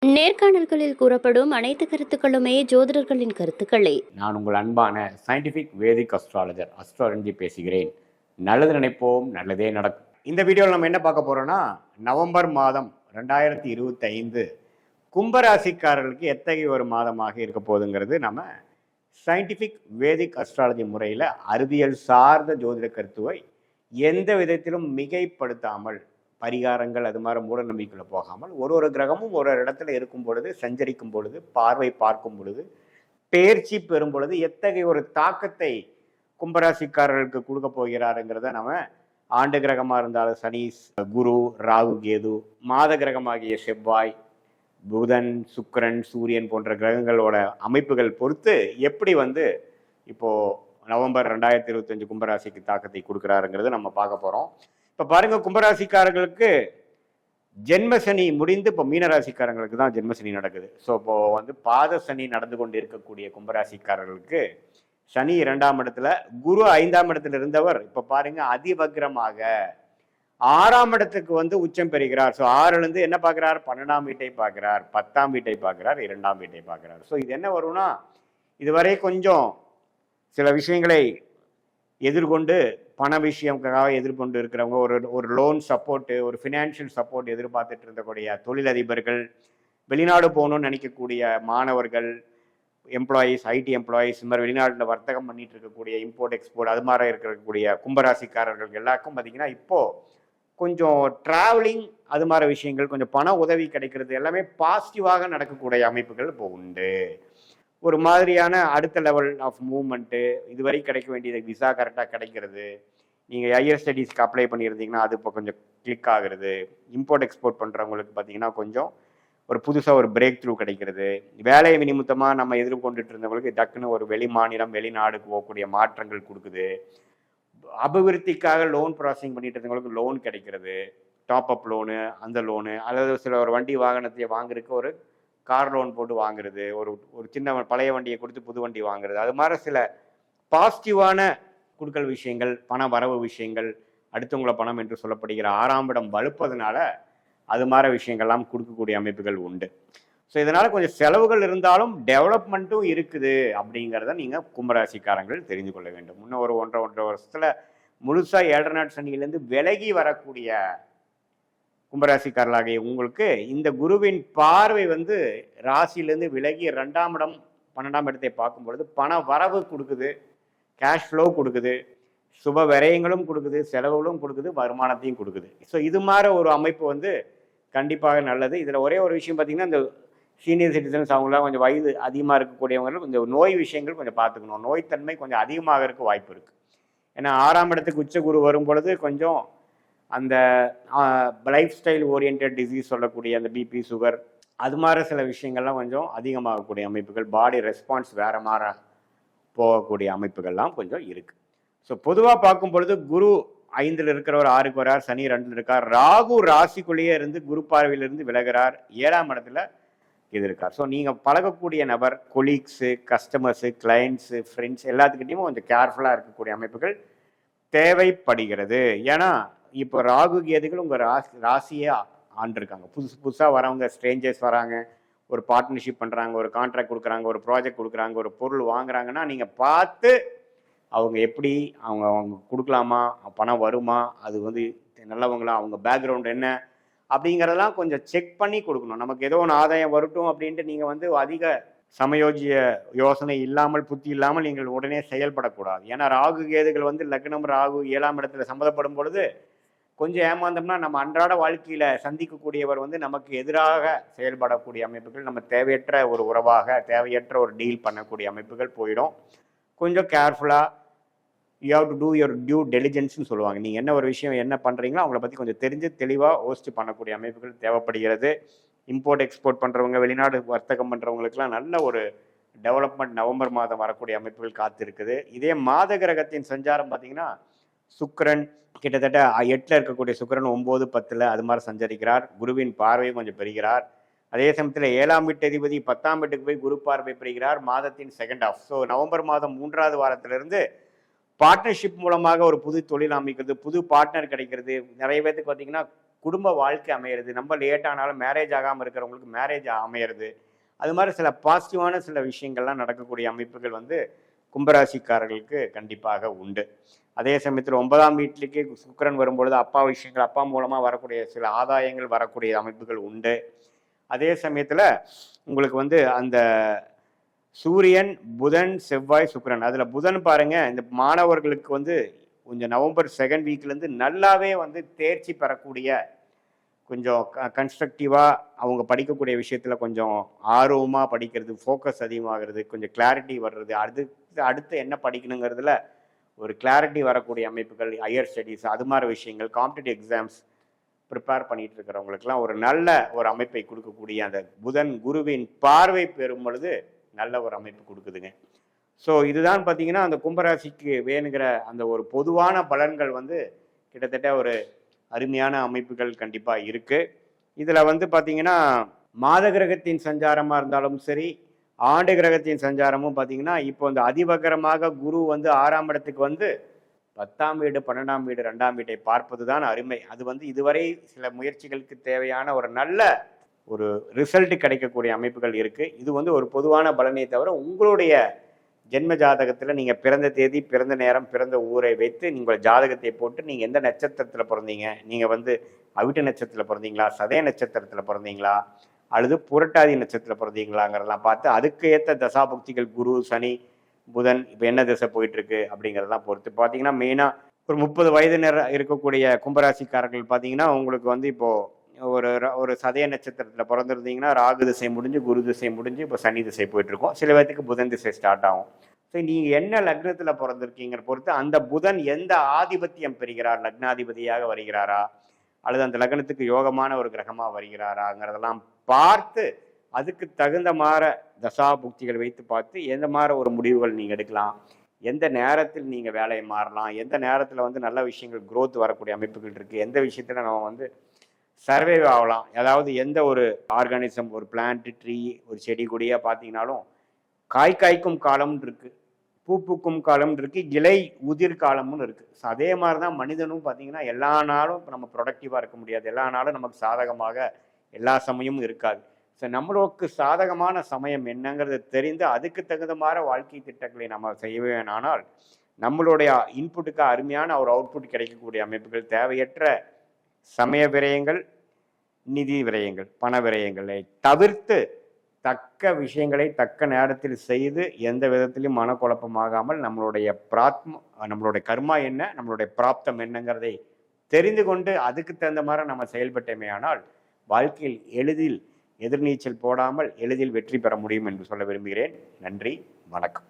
நேர்காணல்களில் கூறப்படும் அனைத்து கருத்துக்களுமே ஜோதிடர்களின் கருத்துக்களே. நான் உங்கள் அன்பான சயின்டிஃபிக் வேதிக் அஸ்ட்ராலஜர் அஸ்ட்ராலஜி பேசுகிறேன். நல்லது நினைப்போம், நல்லதே நடக்கும். இந்த வீடியோவில் நம்ம என்ன பார்க்க போறோம்னா, நவம்பர் மாதம் 2025 கும்பராசிக்காரர்களுக்கு எத்தகைய ஒரு மாதமாக இருக்க போகுதுங்கிறது நம்ம சயின்டிஃபிக் வேதிக் அஸ்ட்ராலஜி முறையில் அறிவியல் சார்ந்த ஜோதிட கருத்துவை எந்த விதத்திலும் மிகைப்படுத்தாமல், பரிகாரங்கள் அது மாதிரி மூட நம்பிக்கைக்குள்ள போகாமல், ஒரு கிரகமும் ஒரு இடத்துல இருக்கும் பொழுது, சஞ்சரிக்கும் பொழுது, பார்வை பார்க்கும் பொழுது, பெயர்ச்சி பெறும் பொழுது எத்தகைய ஒரு தாக்கத்தை கும்பராசிக்காரர்களுக்கு கொடுக்க போகிறாருங்கிறத நம்ம ஆண்டு கிரகமாக இருந்தாலும் சனி, குரு, ராகு, கேது, மாத கிரகமாகிய செவ்வாய், புதன், சுக்கிரன், சூரியன் போன்ற கிரகங்களோட அமைப்புகள் பொறுத்து எப்படி இப்போ நவம்பர் 2025 கும்பராசிக்கு தாக்கத்தை கொடுக்குறாருங்கிறது நம்ம பார்க்க போறோம். இப்ப பாருங்க, கும்பராசிக்காரர்களுக்கு ஜென்ம சனி முடிந்து இப்போ மீனராசிக்காரங்களுக்கு தான் ஜென்ம சனி நடக்குது. ஸோ இப்போ பாத சனி நடந்து கொண்டு இருக்கக்கூடிய கும்பராசிக்காரர்களுக்கு சனி 2ஆம் இடத்துல, குரு 5ஆம் இடத்துல இருந்தவர் இப்போ பாருங்க அதிவக்ரமாக 6ஆம் இடத்துக்கு உச்சம் பெறுகிறார். ஸோ 6லேருந்து என்ன பார்க்குறார்? 12ஆம் வீட்டை பார்க்குறார், 10ஆம் வீட்டை பார்க்குறார், 2ஆம் வீட்டை பார்க்குறார். ஸோ இது என்ன வரும்னா, இதுவரை கொஞ்சம் சில விஷயங்களை எதிர்கொண்டு பண விஷயம்காக எதிர்கொண்டு இருக்கிறவங்க, ஒரு லோன் சப்போர்ட்டு, ஒரு ஃபினான்ஷியல் சப்போர்ட் எதிர்பார்த்துட்டு இருந்தக்கூடிய தொழிலதிபர்கள், வெளிநாடு போகணும்னு நினைக்கக்கூடிய மாணவர்கள், எம்ப்ளாயீஸ், ஐடி எம்ப்ளாயீஸ், இந்த மாதிரி வெளிநாட்டில் வர்த்தகம் பண்ணிட்டு இருக்கக்கூடிய இம்போர்ட் எக்ஸ்போர்ட் அது மாதிரி இருக்கக்கூடிய கும்பராசிக்காரர்கள் எல்லாருக்கும் பார்த்தீங்கன்னா இப்போது கொஞ்சம் ட்ராவலிங் அது மாதிரி விஷயங்கள், கொஞ்சம் பண உதவி கிடைக்கிறது எல்லாமே பாசிட்டிவாக நடக்கக்கூடிய அமைப்புகள் இப்போ உண்டு. ஒரு மாதிரியான அடுத்த லெவல் ஆஃப் மூவ்மெண்ட்டு, இதுவரை கிடைக்க வேண்டியது விசா கரெக்டாக கிடைக்கிறது, நீங்கள் ஹையர் ஸ்டடீஸ்க்கு அப்ளை பண்ணியிருந்தீங்கன்னா அது இப்போ கொஞ்சம் கிளிக் ஆகுறது, இம்போர்ட் எக்ஸ்போர்ட் பண்ணுறவங்களுக்கு பார்த்தீங்கன்னா கொஞ்சம் ஒரு புதுசாக ஒரு பிரேக் த்ரூ கிடைக்கிறது, வேலை நிமித்தமாக நம்ம எதிர்கொண்டுட்டு இருந்தவங்களுக்கு டக்குன்னு ஒரு வெளி மாநிலம், வெளிநாடுக்கு போகக்கூடிய மாற்றங்கள் கொடுக்குது, அபிவிருத்திக்காக லோன் ப்ராசஸிங் பண்ணிட்டு இருந்தவங்களுக்கு லோன் கிடைக்கிறது, டாப் அப் லோனு, அந்த லோனு, அல்லது சில ஒரு வண்டி வாகனத்தை வாங்குறதுக்கு ஒரு கார் லோன் போட்டு வாங்குறது, ஒரு சின்ன பழைய வண்டியை கொடுத்து புது வண்டி வாங்குறது, அது மாதிரி சில பாசிட்டிவான குடுக்கல் விஷயங்கள், பண வரவு விஷயங்கள், அடுத்தவங்கள பணம் என்று சொல்லப்படுகிற 6ஆம் இடம் வலுப்பதுனால அது மாதிரி விஷயங்கள்லாம் கொடுக்கக்கூடிய அமைப்புகள் உண்டு. ஸோ இதனால் கொஞ்சம் செலவுகள் இருந்தாலும் டெவலப்மெண்ட்டும் இருக்குது அப்படிங்கிறத நீங்கள் கும்பராசிக்காரங்கள் தெரிந்து கொள்ள வேண்டும். இன்னும் ஒரு ஒன்றரை வருஷத்தில் முழுசாக 7 நாட் சனியிலேருந்து விலகி வரக்கூடிய கும்பராசிக்காரர்களாகிய உங்களுக்கு இந்த குருவின் பார்வை ராசியிலேருந்து விலகி 2ஆம் இடம் 12ஆம் இடத்தை பார்க்கும் பொழுது பண வரவு கொடுக்குது, கேஷ் ஃப்ளோ கொடுக்குது, சுப விரயங்களும் கொடுக்குது, செலவுகளும் கொடுக்குது, வருமானத்தையும் கொடுக்குது. ஸோ இது மாதிரி ஒரு அமைப்பு கண்டிப்பாக நல்லது. இதில் ஒரே ஒரு விஷயம் பார்த்தீங்கன்னா, இந்த சீனியர் சிட்டிசன்ஸ் அவங்களாம் கொஞ்சம் வயது அதிகமாக இருக்கக்கூடியவங்களும் கொஞ்சம் நோய் விஷயங்கள் கொஞ்சம் பார்த்துக்கணும். நோய்த்தன்மை கொஞ்சம் அதிகமாக இருக்க வாய்ப்பு இருக்குது. ஏன்னா 6ஆம் இடத்துக்கு உச்ச குரு வரும் பொழுது கொஞ்சம் அந்த லைஃப் ஸ்டைல் ஓரியன்ட் டிசீஸ் சொல்லக்கூடிய அந்த பிபி, சுகர் அது மாதிரி சில விஷயங்கள்லாம் கொஞ்சம் அதிகமாகக்கூடிய அமைப்புகள், பாடி ரெஸ்பான்ஸ் வேறு மாதிரி போகக்கூடிய அமைப்புகள்லாம் கொஞ்சம் இருக்குது. ஸோ பொதுவாக பார்க்கும் பொழுது குரு 5ல் இருக்கிறவர் 6க்கு வரார், சனி 2ல் இருக்கார், ராகு ராசிக்குள்ளேயே இருந்து குரு பார்வையிலிருந்து விலகிறார், 7ஆம் இடத்துல இது இருக்கார். ஸோ நீங்கள் பழகக்கூடிய நபர், கொலீக்ஸு, கஸ்டமர்ஸு, கிளைண்ட்ஸு, ஃப்ரெண்ட்ஸ் எல்லாத்துக்கிட்டையும் கொஞ்சம் கேர்ஃபுல்லாக இருக்கக்கூடிய அமைப்புகள் தேவைப்படுகிறது. ஏன்னா இப்போ ராகு கேதுகள் உங்கள் ராசியே ஆண்டிருக்காங்க. புதுசாக வரவங்க, ஸ்ட்ரேஞ்சர்ஸ் வராங்க, ஒரு பார்ட்னர்ஷிப் பண்ணுறாங்க, ஒரு கான்ட்ராக்ட் கொடுக்குறாங்க, ஒரு ப்ராஜெக்ட் கொடுக்குறாங்க, ஒரு பொருள் வாங்குறாங்கன்னா நீங்கள் பார்த்து அவங்க எப்படி அவங்க கொடுக்கலாமா, பணம் வருமா, அது நல்லவங்களா, அவங்க பேக்ரவுண்ட் என்ன அப்படிங்கிறதெல்லாம் கொஞ்சம் செக் பண்ணி கொடுக்கணும். நமக்கு ஏதோ ஒன்று ஆதாயம் வரட்டும் அப்படின்ட்டு நீங்கள் அதிக சமயோஜிய யோசனை இல்லாமல், புத்தி இல்லாமல் நீங்கள் உடனே செயல்படக்கூடாது. ஏன்னா ராகு கேதுகள் லக்னம் ராகு 7ஆம் இடத்துல சம்மந்தப்படும் பொழுது கொஞ்சம் ஏமாந்தோம்னா நம்ம அன்றாட வாழ்க்கையில் சந்திக்கக்கூடியவர் நமக்கு எதிராக செயல்படக்கூடிய அமைப்புகள், நம்ம தேவையற்ற ஒரு உறவாக, தேவையற்ற ஒரு டீல் பண்ணக்கூடிய அமைப்புகள் போயிடும். கொஞ்சம் கேர்ஃபுல்லாக you have to do your due டெலிஜென்ஸ்னு சொல்லுவாங்க. நீங்கள் என்ன ஒரு விஷயம் என்ன பண்ணுறீங்களோ அவங்கள பற்றி கொஞ்சம் தெரிஞ்சு தெளிவாக யோசித்து பண்ணக்கூடிய அமைப்புகள் தேவைப்படுகிறது. இம்போர்ட் எக்ஸ்போர்ட் பண்ணுறவங்க, வெளிநாடு வர்த்தகம் பண்ணுறவங்களுக்குலாம் நல்ல ஒரு டெவலப்மெண்ட் நவம்பர் மாதம் வரக்கூடிய அமைப்புகள் காத்திருக்குது. இதே மாத கிரகத்தின் சஞ்சாரம் பார்த்தீங்கன்னா, சுக்கிரன் கிட்டத்தட்ட 8ல் இருக்கக்கூடிய சுக்கிரன் 9, 10 அது மாதிரி சஞ்சரிக்கிறார். குருவின் பார்வையும் கொஞ்சம் பெறுகிறார். அதே சமயத்தில் 7ஆம் வீட்டு அதிபதி 10ஆம் வீட்டுக்கு போய் குரு பார்வை பெறுகிறார் மாதத்தின் செகண்ட் ஆஃப். ஸோ நவம்பர் மாதம் 3வது வாரத்திலிருந்து பார்ட்னர்ஷிப் மூலமாக ஒரு புது தொழில் அமைக்கிறது, புது பார்ட்னர் கிடைக்கிறது. நிறைய பேருக்கு பார்த்தீங்கன்னா குடும்ப வாழ்க்கை அமையிறது, நம்ம லேட் ஆனாலும் மேரேஜ் ஆகாமல் இருக்கிறவங்களுக்கு மேரேஜ் அமையிறது, அது மாதிரி சில பாசிட்டிவான சில விஷயங்கள்லாம் நடக்கக்கூடிய அமைப்புகள் வந்து கும்பராசிக்காரர்களுக்கு கண்டிப்பாக உண்டு. அதே சமயத்தில் 9ஆம் வீட்டிலேயே சுக்கிரன் வரும்பொழுது அப்பா விஷயங்கள், அப்பா மூலமாக வரக்கூடிய சில ஆதாயங்கள் வரக்கூடிய அமைப்புகள் உண்டு. அதே சமயத்தில் உங்களுக்கு வந்து அந்த சூரியன், புதன், செவ்வாய், சுக்கிரன், அதில் புதன் பாருங்க, இந்த மாணவர்களுக்கு வந்து கொஞ்சம் நவம்பர் 2nd வீக்லேருந்து நல்லாவே வந்து தேர்ச்சி பெறக்கூடிய, கொஞ்சம் கன்ஸ்ட்ரக்டிவாக அவங்க படிக்கக்கூடிய விஷயத்தில் கொஞ்சம் ஆர்வமாக படிக்கிறது, ஃபோக்கஸ் அதிகமாகிறது, கொஞ்சம் கிளாரிட்டி வர்றது, அடுத்து என்ன படிக்கணுங்கிறதுல ஒரு கிளாரிட்டி வரக்கூடிய அமைப்புகள், ஹையர் ஸ்டடீஸ், அது மாதிரி விஷயங்கள், காம்படிட்டிவ் எக்ஸாம்ஸ் ப்ரிப்பேர் பண்ணிட்டு இருக்கிறவங்களுக்குலாம் ஒரு நல்ல ஒரு அமைப்பை கொடுக்கக்கூடிய அந்த புதன் குருவின் பார்வை பெறும் பொழுது நல்ல ஒரு அமைப்பு கொடுக்குதுங்க. ஸோ இதுதான் பார்த்தீங்கன்னா அந்த கும்பராசிக்கு வேணுங்கிற அந்த ஒரு பொதுவான பலன்கள் வந்து கிட்டத்தட்ட ஒரு அருமையான அமைப்புகள் கண்டிப்பாக இருக்குது. இதில் வந்து பார்த்தீங்கன்னா மாத கிரகத்தின் சஞ்சாரமாக இருந்தாலும் சரி, ஆண்டு கிரகத்தின் சஞ்சாரமும் பார்த்தீங்கன்னா இப்போ இந்த அதிவகரமாக குரு வந்து 6ஆம் இடத்துக்கு வந்து 10ஆம் வீடு, 12ஆம் வீடு, 2ஆம் வீட்டை பார்ப்பது தான் அருமை. அது வந்து இதுவரை சில முயற்சிகளுக்கு தேவையான ஒரு நல்ல ஒரு ரிசல்ட் கிடைக்கக்கூடிய அமைப்புகள் இருக்குது. இது வந்து ஒரு பொதுவான பலனை தவிர உங்களுடைய ஜென்ம ஜாதகத்தில் நீங்கள் பிறந்த தேதி, பிறந்த நேரம், பிறந்த ஊரை வைத்து நீங்கள் ஜாதகத்தை போட்டு நீங்கள் எந்த நட்சத்திரத்தில் பிறந்தீங்க, நீங்கள் வந்து அவிட்ட நட்சத்திரத்தில் பிறந்தீங்களா, சதய நட்சத்திரத்தில் பிறந்தீங்களா, அல்லது புரட்டாதி நட்சத்திரத்தில் பிறந்தீங்களாங்கிறதெல்லாம் பார்த்து அதுக்கு ஏற்ற தசாபுக்திகள் குரு, சனி, புதன் இப்போ என்ன திசை போயிட்டுருக்கு அப்படிங்கிறதெல்லாம் பொறுத்து பார்த்தீங்கன்னா மெயினாக ஒரு 30 வயது இருக்கக்கூடிய கும்பராசிக்காரர்கள் பார்த்தீங்கன்னா உங்களுக்கு வந்து இப்போது ஒரு சதய நட்சத்திரத்தில் பிறந்திருந்தீங்கன்னா ராகு திசை முடிஞ்சு, குரு திசை முடிஞ்சு, இப்போ சனி திசை போயிட்டுருக்கோம். சில பேர்த்துக்கு புதன் திசை ஸ்டார்ட் ஆகும். ஸோ நீங்கள் என்ன லக்னத்தில் பிறந்திருக்கீங்கிற பொறுத்து அந்த புதன் எந்த ஆதிபத்தியம் பெறுகிறார், லக்னாதிபதியாக வருகிறாரா, அல்லது அந்த லக்னத்துக்கு யோகமான ஒரு கிரகமாக வருகிறாராங்கிறதெல்லாம் பார்த்து அதுக்கு தகுந்த மாதிரி தசா புக்திகள் வைத்து பார்த்து எந்த மாதிரி ஒரு முடிவுகள் நீங்கள் எடுக்கலாம், எந்த நேரத்தில் நீங்கள் வேலையை மாறலாம், எந்த நேரத்தில் வந்து நல்ல விஷயங்கள் growth வரக்கூடிய அமைப்புகள் இருக்குது, எந்த விஷயத்தில் நம்ம வந்து சர்வைவ் ஆகலாம், அதாவது எந்த ஒரு ஆர்கானிசம், ஒரு பிளான்ட், ட்ரீ, ஒரு செடி கொடியாக பார்த்தீங்கன்னாலும் காய்க்கும் காலம்னு இருக்குது, பூ பூக்கும் காலம்னு இருக்குது, இலை உதிர் காலம்னு இருக்குது. ஸோ அதே மாதிரி தான் மனிதனும் பார்த்தீங்கன்னா எல்லா நாளும் இப்போ நம்ம ப்ரொடக்டிவாக இருக்க முடியாது, எல்லா நாளும் நமக்கு சாதகமாக எல்லா சமயமும் இருக்காது. ஸோ நம்மளுக்கு சாதகமான சமயம் என்னங்கிறது தெரிந்து அதுக்கு தகுந்த மாதிரி வாழ்க்கை திட்டங்களை நம்ம செய்வேனானால் நம்மளுடைய இன்புட்டுக்கு அருமையான ஒரு அவுட்புட் கிடைக்கக்கூடிய அமைப்புகள், தேவையற்ற சமய விரயங்கள், நிதி விரயங்கள், பண விரயங்களை தவிர்த்து தக்க விஷயங்களை தக்க நேரத்தில் செய்து எந்த விதத்திலும் மனக்குழப்பமாகாமல் நம்மளுடைய கர்மா என்ன, நம்மளுடைய பிராப்தம் என்னங்கிறதை தெரிந்து கொண்டு அதுக்கு தகுந்த மாதிரி நம்ம செயல்பட்டமையானால் வாழ்க்கையில் எளிதில் எதிர்நீச்சல் போடாமல் எளிதில் வெற்றி பெற முடியும் என்று சொல்ல விரும்புகிறேன். நன்றி, வணக்கம்.